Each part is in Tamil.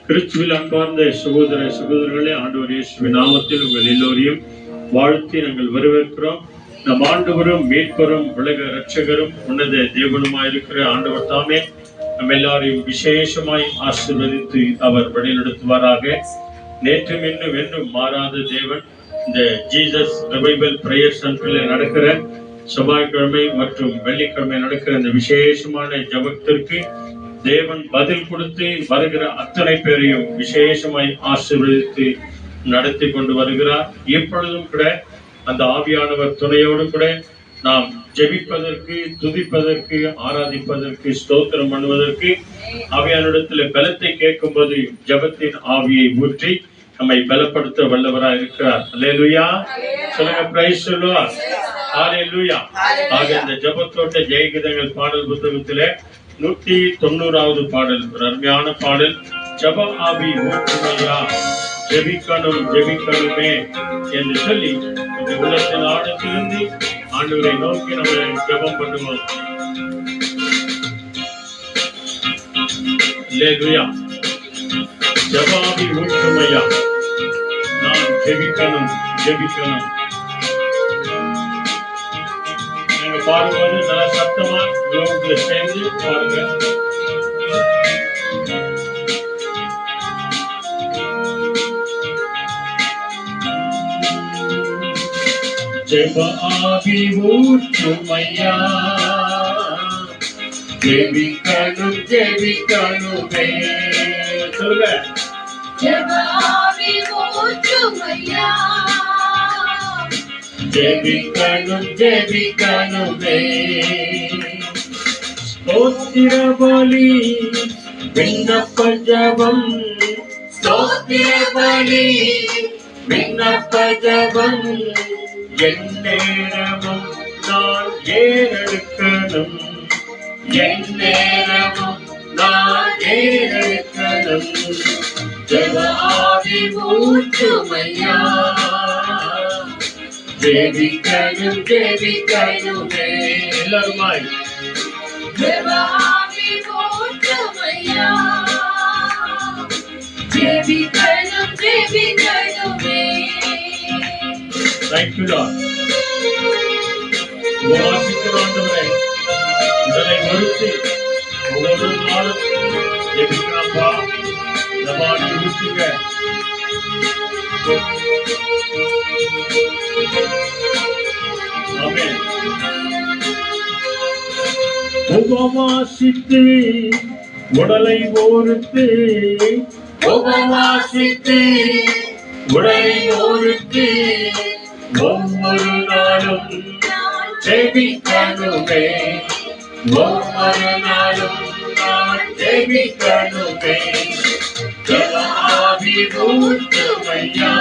கிறிஸ்துவில் அன்பார்ந்த சகோதர சகோதரர்களே, ஆண்டவர் இயேசுவின் நாமத்தில் உங்கள் எல்லோரையும் வாழ்த்தி நாங்கள் வரவேற்கிறோம். நம் ஆண்டவரும் மீட்பரும் உலக இரட்சகரும் உன்னத தேவனுமாயிருக்கிற ஆண்டவர் தாமே நம் எல்லாரையும் விசேஷமாய் ஆசீர்வதித்து அவர் வழிநடத்துவாராக. நேற்றும் இன்னும் என்றும் மாறாத தேவன் இந்த ஜீசஸ் ரிவைவல் பிரேயர் சென்டரில் நடக்கிற செவ்வாய்க்கிழமை மற்றும் வெள்ளிக்கிழமை நடக்கிற இந்த விசேஷமான ஜெபத்திற்கு தேவன் பதில் கொடுத்து வருகிற அத்தனை பேரையும் விசேஷமாய் ஆசீர்வதித்து நடத்தி கொண்டு வருகிறார். இப்பொழுதும் கூட அந்த ஆவியானவர் துணையோடு கூட நாம் ஜெபிப்பதற்கு, துதிப்பதற்கு, ஆராதிப்பதற்கு, ஸ்தோத்திரம் பண்ணுவதற்கு ஆவியானிடத்தில் பலத்தை கேட்கும் போது ஜெபத்தின் ஆவியை ஊற்றி நம்மை பலப்படுத்த வல்லவராக இருக்கிறார். அல்லேலூயா சொல்லுங்க, பிரைஸ் சொல்லுவார். ஹல்லேலூயா. ஆக இந்த ஜெபத்தோட்ட ஜெயகீதங்கள் பாடல் புத்தகத்திலே 190வது பாடல் ஒரு அருமையான பாடல். ஜெப ஆவி ஊற்றுமையா, ஜெபிக்கணும் ஜெபிக்கணுமே என்று சொல்லி இந்த உள்ளத்தின் ஆழத்திலிருந்து ஆண்டவரை நோக்கி நம்ம ஜெபம் பண்ணுவோம். அல்லேலூயா. ஜெப ஆவி ஊற்றுமையா, நான் ஜெபிக்கணும் ஜெபிக்கணும். பாடுவது நல்ல சத்தமா யோகத்துல சேர்ந்து பாருங்க. ஜெப ஆவி ஊற்றுமையா, ஜெபிக்கணும் ஜெபிக்கணுமே. சொல்லுங்க, ஜெப ஆவி ஊற்றுமையா, ஜெபிக்கணும் ஜெபிக்கணுமே. ஸ்தோத்திர பலி விண்ணப்ப ஜெபம், ஸ்தோத்திர பலி விண்ணப்ப ஜெபம், என் நேரமும் நான் ஏறெடுக்கணும், என் நேரமும் நான் ஏறெடுக்கணும். ஜெப ஆவி ஊற்றுமையா, ஜெபிக்கணும் ஜெபிக்கணுமே. எல்லாருமாய் ஜெப ஆவி ஊற்றுமையா, ஜெபிக்கணும் ஜெபிக்கணுமே. Thank you Lord. உபவாசிக்கிறவரே, இதனை வருத்தி ஒவ்வொரு நாளும் ஜெபிக்கிறப்பா, ஜெபாடி ஊற்றுங்க. ஆமென். உபவாசித்து உடலை ஓர்த்து, உபவாசித்து உடலை ஓர்த்து, ஒவ்வொரு நாளும் ஜெபிக்கணுமே, ஒவ்வொரு நாளும் நான் ஜெபிக்கணுமே. ஜெப ஆவி ஊற்றுமையா,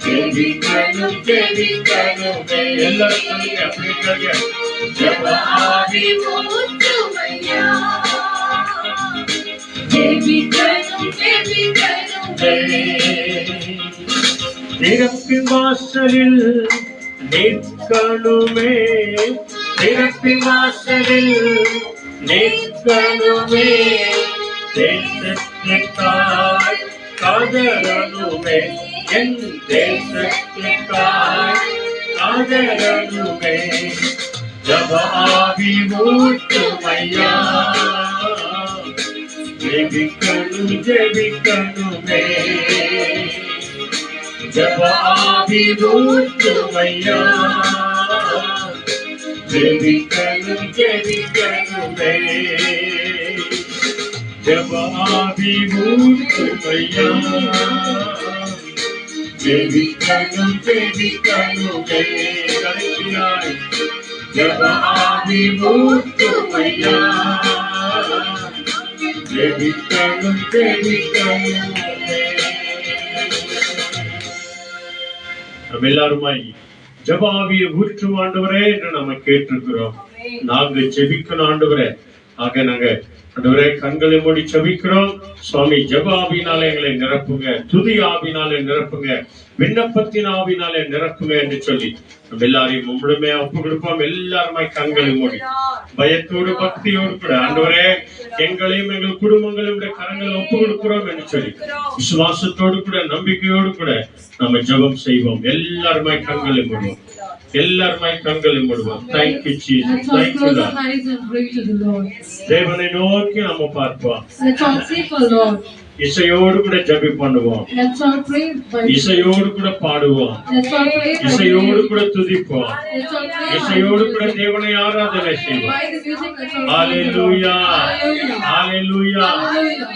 ஜெபிக்கணும் ஜெபிக்கணுமே. எல்லாரும் சொல்லுங்க, அப்படி சொல்லுங்க. ஜெப ஆவி ஊற்றுமையா, ஜெபிக்கணும் ஜெபிக்கணுமே. திறப்பின் வாசலில் நிற்கணுமே, திறப்பின் வாசலில் நிற்கணுமே. தேசத்திற்காய் காதலனுமே, என் தேசத்திற்காய் காதலனுமே. ஜெப ஆவி ஊற்றுமையா, ஜெபிக்கணும் ஜெபிக்கணுமே. ஜெப ஆவி ஊற்றுமையா, ஜெபிக்கணும் ஜெபிக்கணுமே. ஜெப ஆவி ஊற்றுமையா, ஜெபிக்கணும் ஜெபிக்கணுமே. கடைசியாய் ஜெப ஆவி ஊற்றுமையா, ஜெபிக்கணும் ஜெபிக்கணுமே. நம்ம எல்லாருமாய் ஜெப ஆவியை ஊற்றும் ஆண்டவரே என்று நம்ம கேட்டிருக்கிறோம். நாங்க ஜெபிக்கணும் ஆண்டவரே. ஆக நாங்க ஆண்டவரே கண்களை மூடி ஜெபிக்கிறோம். சுவாமி ஜெப ஆவியினாலே எங்களை நிரப்புங்க, துதி ஆவியினாலே நிரப்புங்க, விண்ணப்பத்தின் ஆவியினாலே நிரப்புங்க என்று சொல்லி நம்ம எல்லாரையும் முழுமையா ஒப்பு கொடுப்போம். எல்லாருமாய் கண்களை மூடி பயத்தோடு பக்தியோடு கூட ஆண்டவரே எங்களையும் எங்கள் குடும்பங்களையும் கரங்களை ஒப்பு கொடுக்கிறோம் என்று சொல்லி விசுவாசத்தோடு கூட நம்பிக்கையோடு கூட நம்ம ஜெபம் செய்வோம். எல்லாருமாய் கண்களை மூடுவோம். எல்லாருமாய் கண்களை மூடுவோம். Thank you Jesus. Let's all thank you close Lord. our eyes and pray to the Lord. தேவனை நோக்கி நம்ம பார்ப்போம். Let's all seek the Lord. இசையோடு கூட ஜெபம் பண்ணுவோம். Let's all pray by இசையோடு கூட பாடுவோம். Let's all pray by இசையோடு கூட துதிப்போம். Let's all pray இசையோடு கூட தேவனை ஆராதனை செய்வோம். by the music. Let's all hallelujah Hallelujah. Hallelujah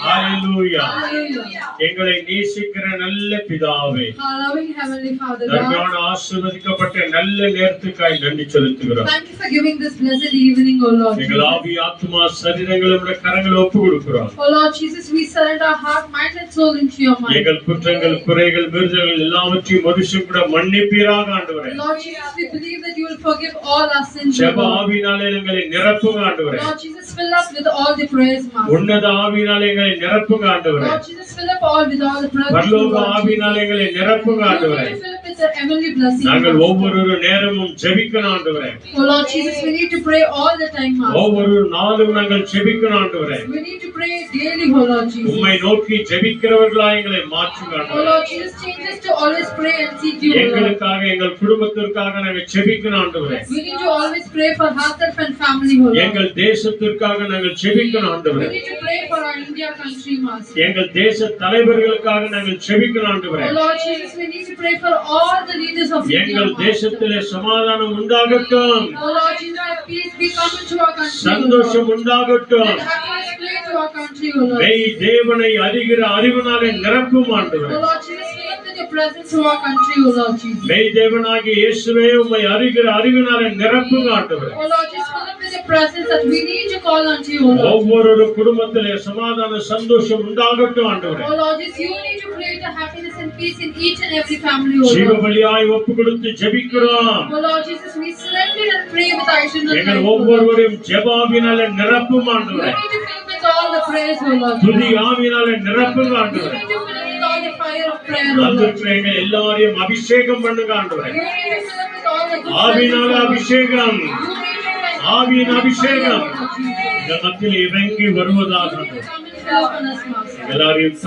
hallelujah. Hallelujah. எங்களை நேசிக்கிற நல்ல பிதாவே, Our loving Heavenly Father, தர்மமான God, ஆசீர்வதிக்கப்பட்ட நல்ல நேரத்துக்காய் நன்றி செலுத்துகிறோம். thank you for giving this blessed evening, O Lord. எங்கள் ஆவி ஆத்மா சரீரங்களை கரங்களை ஒப்பு கொடுக்கிறோம். O Lord Jesus, we surrender our heart, mind and soul into your mind. எங்கள் குற்றங்கள் குறைகள் மீறுதல்கள் எல்லாவற்றையும் மறுபடியும் கூட மன்னிப்பீராக ஆண்டவரே. Lord Jesus, we believe that you will forgive all our sins. O ஜெப Lord. ஆவியினாலே எங்களை நிரப்புங்க ஆண்டவரே. Lord Jesus, fill us with all the prayers, Master. உன்னத ஆவியினாலே எங்களை நிரப்புங்க ஆண்டவரே. Lord Jesus, fill up all with all the prayers. பரலோக Lord Jesus. ஆவியினாலே எங்களை நிரப்புங்க ஆண்டவரே. We need to fill up with the heavenly blessing. நாங்கள் Master. ஒவ்வொரு நேரமும் ஜெபிக்கணும் ஆண்டவரே. Oh Lord Jesus, we need to pray all the time, Master. ஒவ்வொரு நாளும் நாங்கள் ஜெபிக்கணும் ஆண்டவரே. We need to pray daily, O Lord Jesus. உம்மை நோக்கி ஜெபிக்கிறவர்களாய் எங்களை மாற்றுங்க Oh ஆண்டவரே. Lord Jesus, change us to always pray and seek you, O Lord. எங்களுக்காக எங்கள் குடும்பத்திற்காக நாங்கள் ஜெபிக்கணும் ஆண்டவரே. We need to always pray for ourselves and family, O Lord. எங்கள் தேசத்திற்காக நாங்கள் ஜெபிக்கணும் We ஆண்டவரே. need to pray for our India country, Master. எங்கள் தேச தலைவர்களுக்காக நாங்கள் ஜெபிக்கணும் ஆண்டவரே. Oh Lord Jesus, we need to pray for all the leaders of India, எங்கள் Master. தேசத்திலே சமாதானம் உண்டாகட்டும். Oh Lord Jesus, let peace be come into our country, O சந்தோஷம் Lord. உண்டாகட்டும். Let happiness play to our country, O Lord. மெய் தேவனை அறிகிற அறிவினாலே நிரப்பும் ஆண்டவரே. Oh Lord Jesus, fill up with your presence to our country, O Lord Jesus. மெய் தேவனாகிய இயேசுவே உம்மை அறிகிற அறிவினாலே நிரப்பும் ஆண்டவரே. Oh Lord Jesus, fill up with your presence that we need to call unto you, O Lord. ஒவ்வொரு குடும்பத்திலே சமாதான சந்தோஷம் உண்டாகட்டும் ஆண்டவரே. Oh Lord Jesus, you need to create the happiness and peace in each and every family, O ஜீவ Lord. பலியாய் ஒப்பு கொடுத்து ஜெபிக்கிறோம். Oh Lord Jesus, we surrender and pray with our eternal எங்கள் life, O Lord. ஒவ்வொருவரையும் ஜெபாவினாலே நிரப்பும் We ஆண்டவரே. need to fill with all the prayers, O Lord. துதி ஆவியினாலே நிரப்புங்க We ஆண்டவரே. need to fill with all the fire of prayer, O Lord. வந்திருக்கிற எங்கள் எல்லாரையும் அபிஷேகம் பண்ணுங்க ஆண்டவரே. You need to fill up with all the good ஆவியினால presence, O Lord. அபிஷேகம், You need to fill ஆவியின் அபிஷேகம் O Lord Jesus. இந்த மத்தியில் இறங்கி வருவதாக You need to come and fill upon us, Master. எல்லாரையும்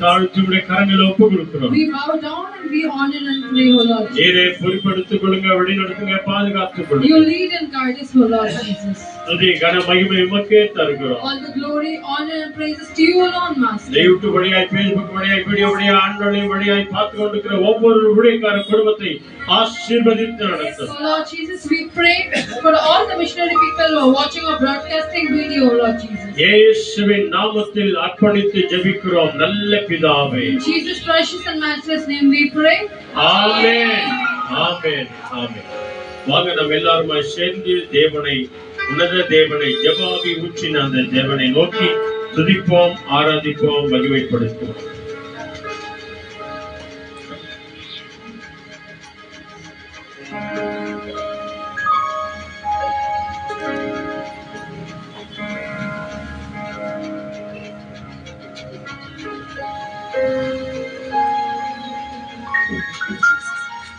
தாழ்த்தி உடைய கரங்களை ஒப்பு கொடுக்கிறோம். We bow down and we honor and pray, O Lord Jesus. நீரே பொறுப்படுத்திக் கொள்ளுங்க, வழிநடத்துங்க, பாதுகாத்துக் கொள்ளுங்க. You lead and guide us, O Lord Jesus. அதே கன மகிமை உமக்கே தருகிறோம். All the glory, honor and praises to you alone, Master. YouTube வழியாய், Facebook வழியாய், வீடியோ வழியாய், ஆன்லைன் வழியாய் பார்த்து கொண்டிருக்கிற ஒவ்வொரு ஊழியக்கார குடும்பத்தை ஆசீர்வதித்து நடத்தும். So Lord Jesus, we pray for all the missionary people who are watching our broadcasting video, O Lord Jesus. இயேசுவின் நாமத்தில் அர்ப்பணித்து ஜெபிக்கிறோம் நல்ல பிதாவே. In Jesus' precious and matchless name we pray. ஆமென் ஆமென் ஆமென். வாங்க நம்ம எல்லாருமாய் சேர்ந்து தேவனை, உன்னத தேவனை, ஜெபாவி ஊற்றின அந்த தேவனை நோக்கி துதிப்போம், ஆராதிப்போம், மகிமைப்படுத்துவோம்.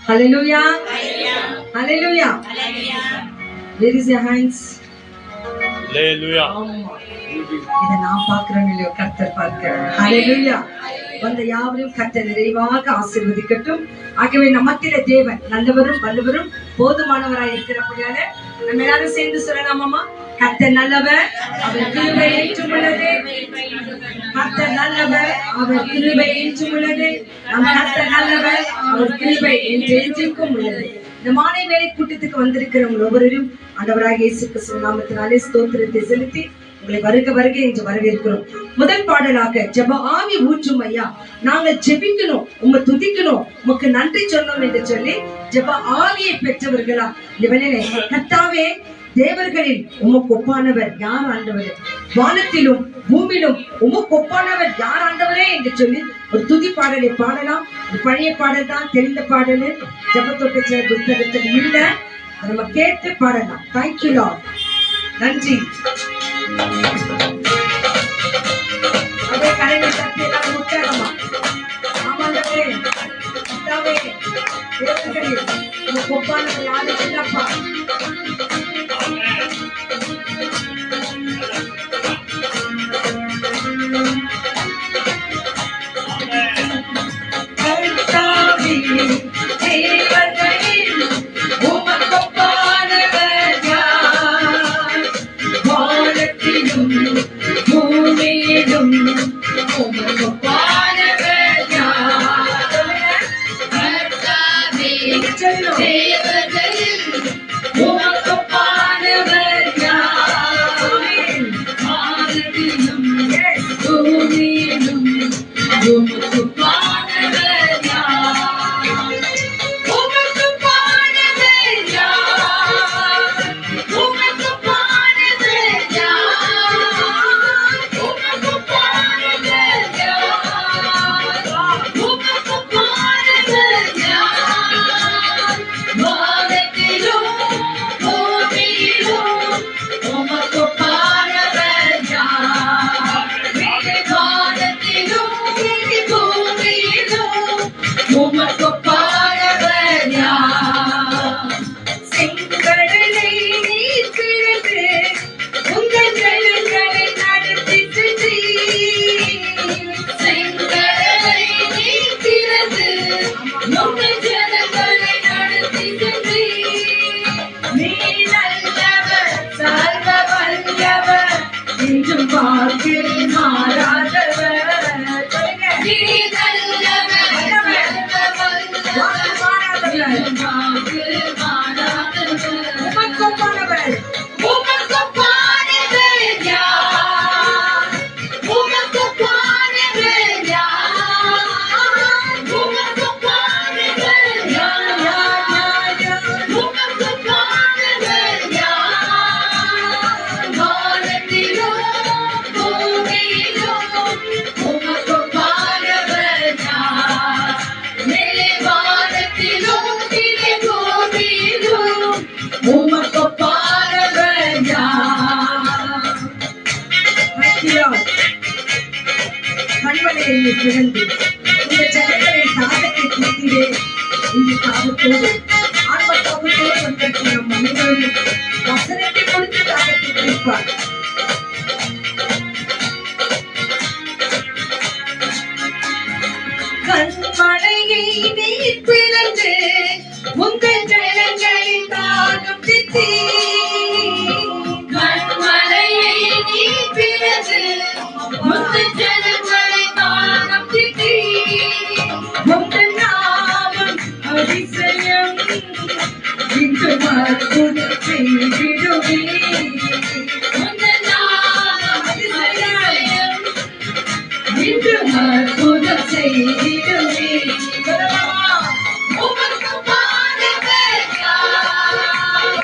Hallelujah. Hallelujah. Where is your hands? அல்லேலூயா. ஆமா. இதை நான் பார்க்கிறேன் இல்லையோ, கர்த்தர் பார்க்கிறார். Hallelujah. வந்த யாவரையும் கர்த்தர் நிறைவாக ஆசீர்வதிக்கட்டும். ஆகவே நம்மத்திலே தேவன் நல்லவரும் வல்லவரும் போதுமானவராய் இருக்கிறபடியால நம்ம எல்லாரும் சேர்ந்து சொல்லலாமாமா? கர்த்தர் நல்லவர், அவர் கிருபை என்றும் உள்ளது. கர்த்தர் நல்லவர், அவர் கிருபை என்றும் உள்ளது. நம் கர்த்தர் நல்லவர், அவர் கிருபை என்றென்றைக்கும் உள்ளது. இந்த மாலை வேலை கூட்டத்துக்கு வந்திருக்கிறவங்க ஒவ்வொருவரும் ஆண்டவராகிய இயேசு கிறிஸ்து நாமத்தினாலே ஸ்தோத்திரத்தை செலுத்தி உங்களை வருக வருக என்று வரவேற்கிறோம். முதல் பாடலாக ஜெப ஆவி ஊற்றும் ஐயா, நாங்கள் ஜெபிக்கணும், உம்மை துதிக்கணும், உமக்கு நன்றி சொன்னோம் என்று சொல்லி ஜெப ஆவியை பெற்றவர்களா இந்த வேளையிலே கர்த்தாவே, தேவர்களில் உமக்கு ஒப்பானவர் யார் ஆண்டவரே? வானத்திலும் பூமியிலும் உமக்கு ஒப்பானவர் யார் ஆண்டவரே என்று சொல்லி ஒரு துதி பாடலை பாடலாம். ஒரு பழைய பாடல் தான், தெரிந்த பாடல், ஜெபத்தோட்ட புத்தகத்தில் இல்ல, நம்ம கேட்டு பாடலாம். Thank you Lord. நன்றி. அதே கரையை தட்டி எல்லாரும் உற்சாகமா ஆமாண்டவே கர்த்தாவே, தேவர்களில் உமக்கு ஒப்பானவர் யாரு இல்லப்பா. என்னை பிறந்து இந்த ஜனங்களின் தாகத்தை தீர்த்திடே இந்த தாகத்தோடு ஆன்மத்தாகத்தோடு வந்திருக்கிற நம் அனைவரும் வசனத்தை கொடுத்து தாகத்தை தீர்ப்பார். கண்மலையை நீர் பிளந்து உங்கள் ஜனங்களின் தாகம் தீர்த்தி கண்மலையை நீர் பிளந்து உங்கள் ஜனங்களின் தாகம் தீர்த்தி உங்கள் நாமம் அதிசயம் இன்று அற்புதம் செய்திடுவே. உங்கள் நாமம் அதிசயம் இன்று அற்புதம் செய்திடுவே. உமக்கு பாடுகள் யார்?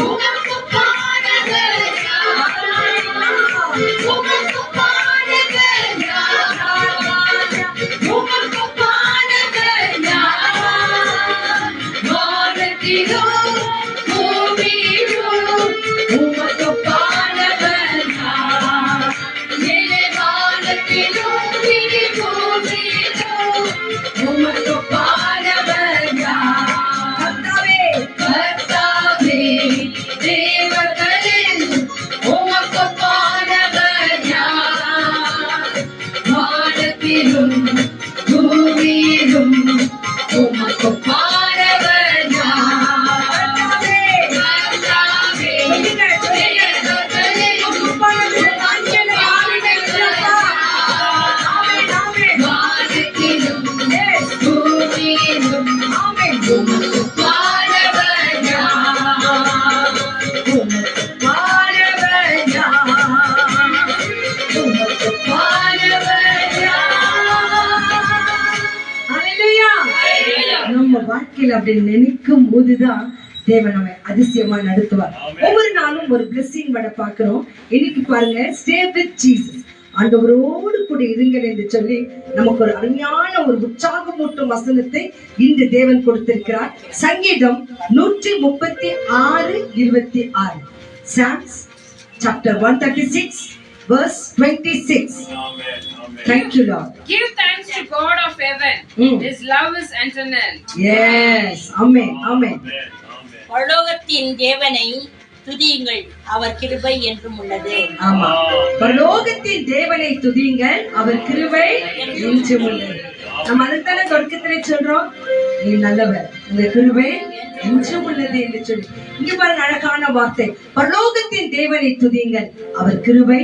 உமக்கு பாடுகள் யார்? உமக்கு பாடுகள் யார்? உமக்கு பாடுகள் யார்? வானத்திலும் பூமியிலும் உமக்கு பாடுகள் யார்? மேலே வானத்திலும் கீழே பூமியிலும் உமக்கு பாடுகள் யார்? கர்த்தாவே, கர்த்தாவே, தேவர்களில் உமக்கு பாடுகள் யார்? வானத்திலும் பூமியிலும் உமக்கு பாடுகள் யார்? கர்த்தாவே, தேவர்களில் உம்மானது நான்கில் ஆவிகள் ஆமென், ஆமென். வானத்திலும் Yes. பூமியிலும் ஆமென். உமக்கு பாடுகள் யார்? உமக்கு பாடுகள் யார்? உமக்கு பாடுகள் யார்? ஹalleluya. நம்ம வாழ்க்கையில அப்படி நினைக்கும் போதுதான் தேவன் நம்மை அதிசயமா நடத்துவார். ஒவ்வொரு நாளும் ஒரு blessing வட பாக்குறோம். இன்னைக்கு பாருங்க, stay with Jesus, ஆண்டவரோடு கூட இருங்கள் என்று சொல்லி நமக்கு ஒரு அருமையான ஒரு உற்சாகமூட்டும் வசனத்தை இன்று தேவன் கொடுத்திருக்கிறார். சங்கீதம் 136:26. Psalms chapter 136 verse 26. Amen. Amen. Thank you, Lord. Give thanks to God of heaven. His love is eternal. Yes. Amen. Amen. Amen. Amen. பரலோகத்தின் தேவனை துதியுங்கள், அவர் கிருபை என்றும் உள்ளது. ஆமா, பரலோகத்தின் தேவனை துதியுங்கள், அவர் கிருபை என்றும் உள்ளது. நம்ம அதுதானே தொடக்கத்திலே சொல்றோம், நீ நல்லவர், உங்க கிருபை என்றும் உள்ளது என்று சொல்லி. இங்க பாருங்க அழகான வார்த்தை, பரலோகத்தின் தேவனை துதியுங்கள், அவர் கிருபை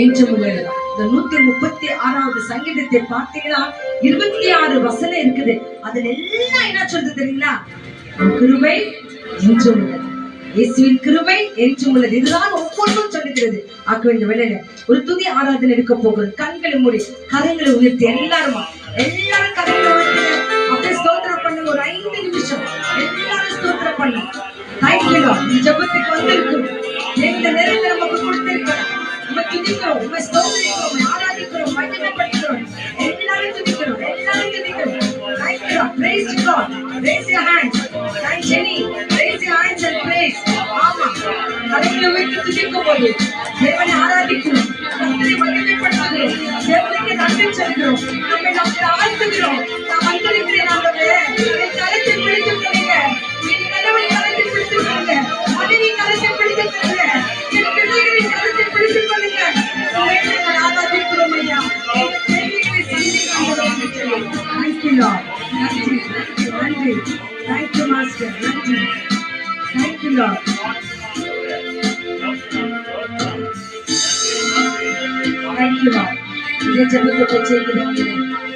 என்றும் உள்ளது. இந்த 136வது சங்கீதத்தை பார்த்தீங்கன்னா 26 வசனம் இருக்குது. அதுல எல்லாம் என்ன சொல்றது தெரியுங்களா? அவர் கிருபை என்றும் உள்ளது, இயேசுவின் கிருபை என்றும் உள்ளது. இதுதான் ஒவ்வொன்றும் சொல்லுகிறது. ஆக்க வேண்டிய வேலையில ஒரு துதி ஆராதனை எடுக்க போகிறோம். கண்களை மூடி கரங்களை உயர்த்தி எல்லாரும் கரங்களை உயர்த்தி அப்படியே ஸ்தோத்திரம் பண்ணுங்க. ஒரு 5 நிமிஷம் எல்லாரும் ஸ்தோத்திரம் பண்ணுங்க. தேங்க்யூ. ஜெபத்துக்கு வந்திருக்கும் எந்த நேரத்தில் நமக்கு கொடுத்திருக்கிறோம். நம்ம துதிக்கிறோம், நம்ம ஸ்தோத்திரிக்கிறோம், நம்ம ஆராதிக்கிறோம், மகிமைப்படுத்துகிறோம். எல்லாரும் துதிக்கிறோம். Thank you. Praise God. Raise your hands. Thank Jenny. Raise your hands and praise. ஆமா, கரங்களை உயர்த்தி துதிக்கும் போது தேவனை ஆராதிக்கிறோம், கர்த்தரை மகிமைப்படுத்துகிறோம், தேவனுக்கு நன்றி சொல்கிறோம், நம்மை தாழ்த்துகிறோம். நான் வந்திருக்கிறேன் ஆண்டவரே, என் கரத்தை பிடித்துக் கொள்ளுங்க, என் கணவன் கரத்தை பிடித்துக் கொள்ளுங்க, மனைவி கரத்தை பிடித்துக் கொள்ளுங்க, என் பிள்ளைகளின் கரத்தை பிடித்துக் கொள்ளுங்க. உங்களை ஆராதிக்கிறோம் ஐயா. இந்த கேள்விகளை சந்திக்கிறோம். Thank you, Lord. நன்றி, நன்றி. Thank you, Master. நன்றி. Thank you, Lord. Thank you, Lord. இதை ஜெபத்தை செய்கிறேன்.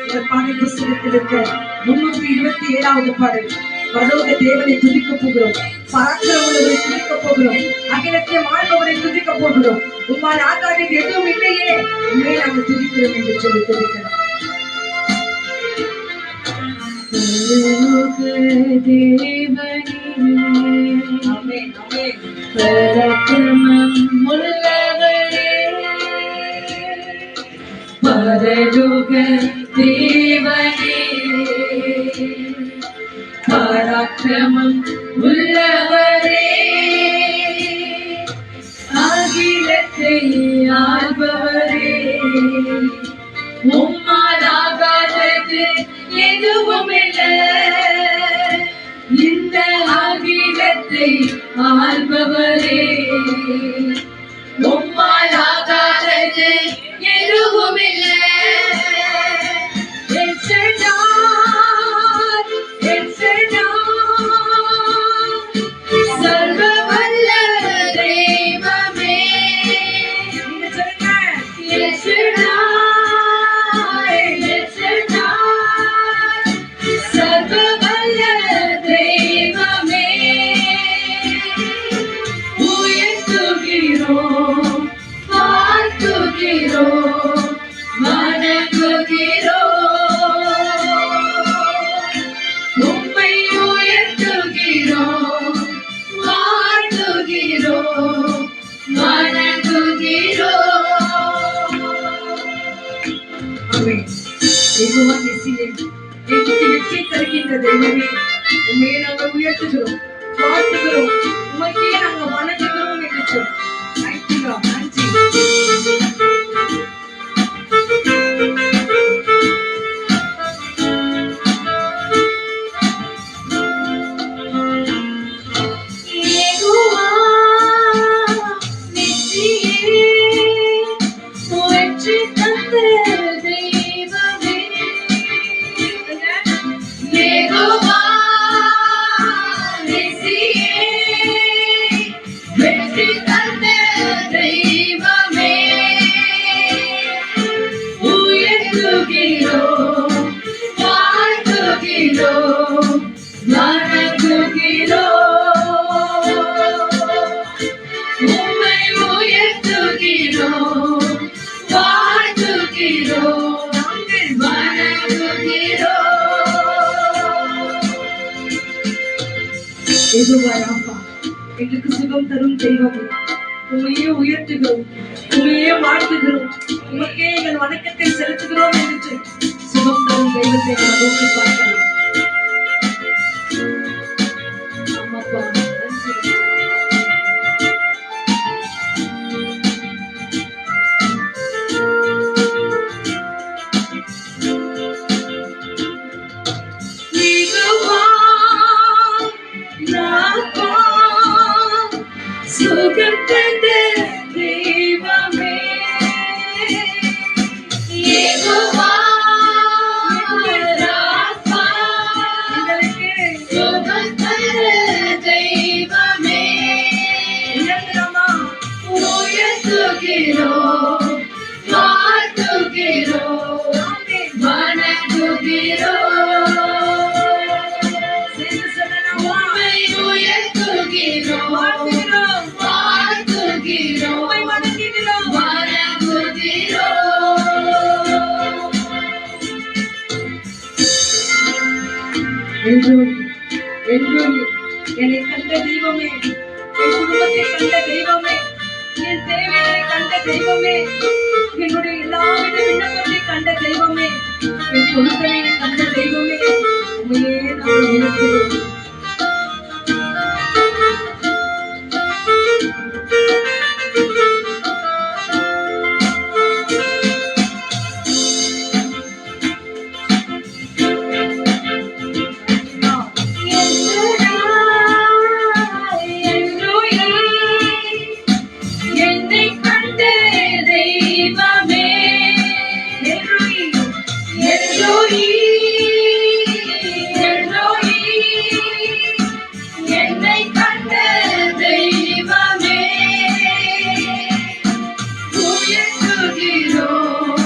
இந்த பாடல் புஸ்தகத்தில் இருக்க 327வது பாடல், பரலோக தேவனை துதிக்க போகிறோம், பராக்கிரமங்களை துதிக்க போகிறோம், அகிலத்தை வாழ்பவரை துதிக்க போகிறோம். உம்மால் ஆகாதது எதுவும் இல்லையே, உண்மை நாங்கள் துதிக்கிறோம் என்று சொல்லி துதிக்கிறோம். ஆமென், ஆமென். பராக்கிரமம் உள்ளவரே, பரலோக தேவனே, பராக்கிரமம் உள்ளவரே, அகிலத்தை ஆள்பவரே, உம்மால் நல்லவரே, உம்மால் ஆகாதது எதுவும் இல்லை. எல் ஷடாய், எல் ஷடாய், சர்வ வல்ல தெய்வமே. நீங்க சொல்லுங்க. எல் ஷடாய், எல் ஷடாய், சர்வ வல்ல தெய்வமே. உயர்த்துகிறோம், வாழ்த்துகிறோம், வணங்குகிறோம். உம்மை உயர்த்துகிறோம், வாழ்த்துகிறோம், வணங்குகிறோம். ஆமென். யெகோவா நிசியே, எங்களுக்கு வெற்றி தருகின்ற தெய்வமே, உம்மையே நாங்கள் உயர்த்துகிறோம், வாழ்த்துகிறோம், உமக்கே நாங்கள் வணங்குகிறோம் என்று சொல்லி. Thank you, Lord. நன்றி. யெகோவா நிசியே, வெற்றி தந்த தெய்வமே. யெகோவா நிசியே, வெற்றி தந்த தெய்வமே. உயர்த்துகிறோம், வாழ்த்துகிறோம், வணங்குகிறோம். உம்மை உயர்த்துகிறோம், வாழ்த்துகிறோம், வணங்குகிறோம். யெகோவா ராஃபா, எங்களுக்கு சுகம் தரும் தெய்வமே, உம்மையே உயர்த்துகிறோம், உம்மையே வாழ்த்துகிறோம், உமக்கே எங்கள் வணக்கத்தை செலுத்துகிறோம் என்று சொல்லி சுகம் தரும் தெய்வத்தை நாம் நோக்கி பார்க்கலாம். ஆமாப்பா, நன்றி. யெகோவா ராஃபா, சுகம் தந்த தெய்வமே. யெகோவா ராஃபா, எங்களுக்கு சுகம் தந்த தெய்வமே. உயர்த்துகிறோமா? உயர்த்துகிறோம், வாழ்த்துகிறோம், வணங்குகிறோம். சேர்ந்து சொல்லலாமா? உம்மை உயர்த்துகிறோம், வாழ்த்துகிறோம், வாழ்த்துகிறோம், உம்மை வணங்குகிறோம். வணங்குகிறோம். எல்லோரும் எல்லோரும் என்னை கண்ட தெய்வமே, என் குடும்பத்தை கண்ட தெய்வமே, என் தேவையை கண்ட தெய்வமே, என்னுடைய எல்லாவித விண்ணப்பத்தை கண்ட தெய்வமே, என் பொருட்களை கண்ட தெய்வமே, உண்மையே நாங்கள் உயர்த்துகிறோம். என்னை கண்ட தெய்வமே. எல்லோரி, எல்லோரி, என்னை கண்ட தெய்வமே. உயர்த்துகிறோம்,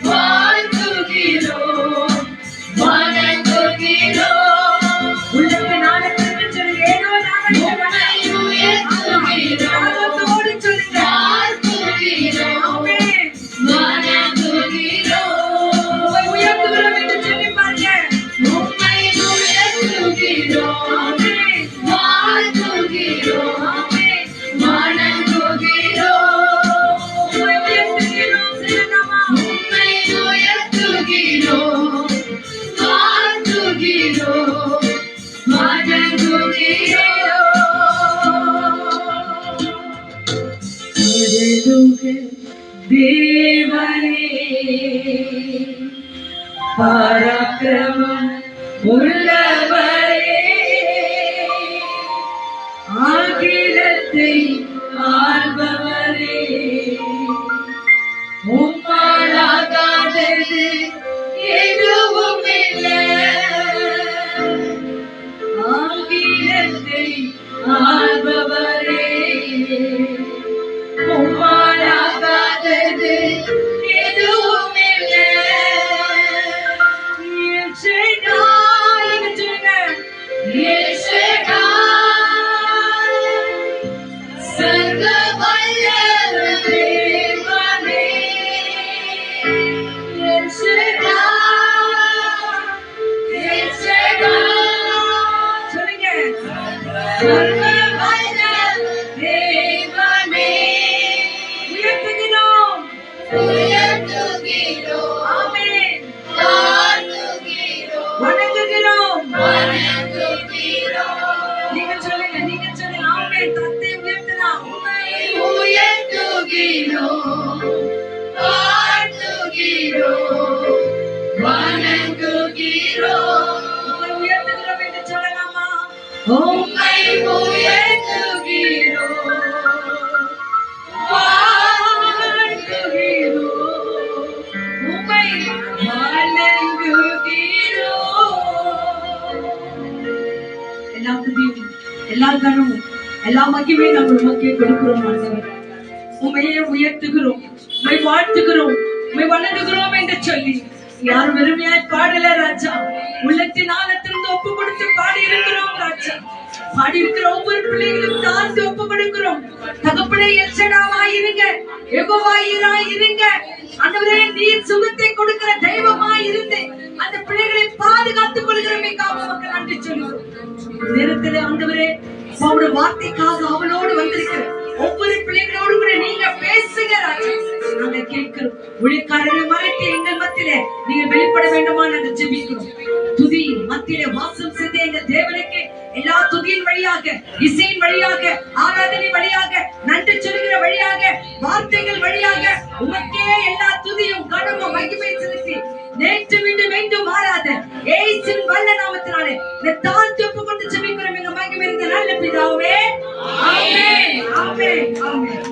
வாழ்த்துகிறோம், வணங்குகிறோம். உள்ளத்தை நாடகத்திற்கு சொல்லுங்க, ஏதோ நாடகம் உம்மை உயர்த்துகிறோம், நாடகத்தோடு சொல்லுங்க. வாழ்த்துகிறோம், ஆமென். வணங்குகிறோம். உம்மை உயர்த்துகிறோம் என்று சொல்லி பாருங்க. உம்மை உயர்த்துகிறோம், ஆமென். வாழ்த்துகிறோம், ஆமென். வணங்குகிறோம். உம்மை உயர்த்துகிறோம் சொல்லலாமா? உம்மை உயர்த்துகிறோம், வாழ்த்துகிறோம், வணங்குகிறோம். தேவனே பராக்கிரமம் உள்ளவரே, அகிலத்தை உலகத்தை ஆள்பவரே, உம்மாலாகாதது எதுவும் இல்லை. ஆகிலத்தை ஆள்பவரே, உம்மாலாகாதது எதுவும் இல்லை. எல் ஷடாய், என்று சொல்லுங்க. எல் ஷடாய், சர்வ வல்ல தேவனே. எல் ஷடாய், எல் ஷடாய், சொல்லுங்க. சர்வ வல்ல தேவனே. உயர்த்துகிறோம், உயர்த்துகிறோம். ஆமென். தாழ்த்துகிறோம், வணங்குகிறோம், வணங்குகிறோம். நீங்க சொல்லுங்க, நீங்க சொல்லுங்க. ஆமென். தத்தை உயர்த்தலாம். உம்மை உயர்த்துகிறோம், தாழ்த்துகிறோம், வணங்குகிறோம். உம்மை உயர்த்துகிறோம் என்று சொல்லலாமா? உம்மை உயர்த்துகிறோம், வாழ்த்துகிறோம், உம்மை வணங்குகிறோம். எல்லா துதியும், எல்லா கனமும், எல்லா மகிமையும் நாங்கள் உமக்கே கொடுக்கிறோம் ஆண்டவரே. உம்மையே உயர்த்துகிறோம், உம்மை வாழ்த்துகிறோம், உம்மை வணங்குகிறோம் என்று சொல்லி யாரும் வெறுமையாய் பாடல ராஜா. உள்ளத்தின் ஆழத்திலிருந்து ஒப்பு கொடுத்து பாடி இருக்கிறோம் ராஜா. பாடி இருக்கிற ஒவ்வொரு பிள்ளைகளும் தாழ்ந்து ஒப்பு கொடுக்கிறோம். தகப்பனே எல் ஷடாவாய் இருங்க, யெகோவாயிராய் இருங்க. ஆண்டவரே, நீர் சுகத்தை கொடுக்கிற தெய்வமாய் இருந்து அந்த பிள்ளைகளை பாதுகாத்துக் கொள்கிறமைக்காக உமக்கு நன்றி சொல்லுகிறோம். நேரத்திலே ஆண்டவரே, உங்களுடைய வார்த்தைக்காக அவளோடு வந்திருக்கிற ஒவ்வொரு பிள்ளைகளோடு கூட நீங்க பேசுங்க ராஜா. நாங்க கேட்கிறோம். ஊழியக்காரரை மறைத்து எங்கள் மத்தியிலே நீங்க வெளிப்பட வேண்டுமா நாங்கள் ஜெபிக்கிறோம். துதி மத்தியிலே வாசம் செய்த எங்கள் தேவனுக்கு எல்லா துதியின் வழியாக, இசையின் வழியாக, ஆராதனை வழியாக, நன்றி சொல்கிற வழியாக, வார்த்தைகள் வழியாக உமக்கே எல்லா துதியும் கனமும் மகிமை செலுத்தி நேற்று மீண்டும் மாறாத இயேசுவின் வல்ல நாமத்தினாலே தாழ்த்தி ஒப்பு கொண்டு ஜெபிக்கிறோம் எங்க மகிமை இருந்த நல்ல பிதாவே. ஆமென், ஆமென், ஆமென்.